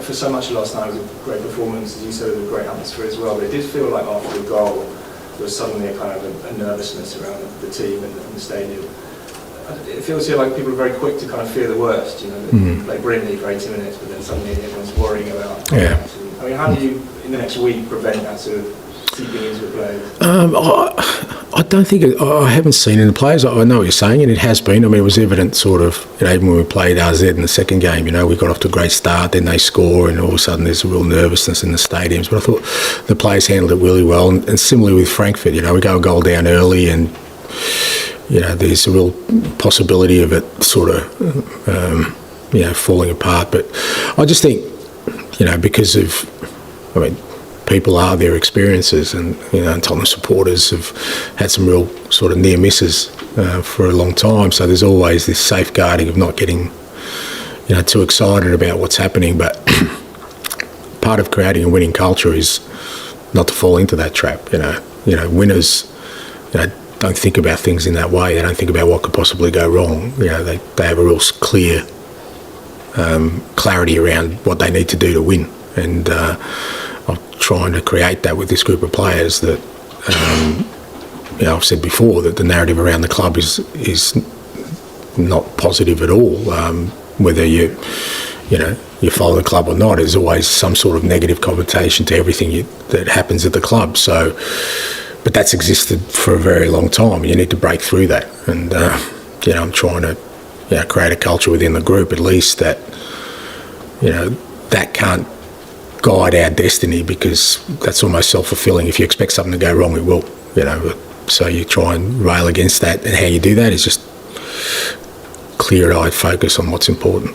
For so much of last night, it was a great performance, as you said, it was a great atmosphere as well. But it did feel like after the goal, there was suddenly a kind of a nervousness around the team and the stadium. It feels here like people are very quick to kind of fear the worst. You know, they play brilliantly for 80 minutes, but then suddenly everyone's worrying about. Yeah. I mean, how do you, in the next week, prevent that sort of seeping into the players? I don't think I haven't seen in the players. I know what you're saying, and it has been. I mean, it was evident, sort of, you know, even when we played RZ in the second game. You know, we got off to a great start, then they score, and all of a sudden there's a real nervousness in the stadiums. But I thought the players handled it really well, and similarly with Frankfurt. You know, we go a goal down early, and you know, there's a real possibility of it sort of, you know, falling apart. But I just think, you know, because of, I mean, people are their experiences, and you know, and Tottenham supporters have had some real sort of near misses for a long time. So there's always this safeguarding of not getting, you know, too excited about what's happening. But part of creating a winning culture is not to fall into that trap. You know, winners, you know, don't think about things in that way. They don't think about what could possibly go wrong. You know, they have a real clear clarity around what they need to do to win, and I'm trying to create that with this group of players. That you know, I've said before that the narrative around the club is not positive at all. Whether you follow the club or not, there's always some sort of negative connotation to everything that happens at the club. So, but that's existed for a very long time. You need to break through that, and you know, I'm trying to, you know, create a culture within the group, at least, that, you know, that can't guide our destiny, because that's almost self-fulfilling. If you expect something to go wrong, it will. You know, so you try and rail against that, and how you do that is just clear-eyed focus on what's important.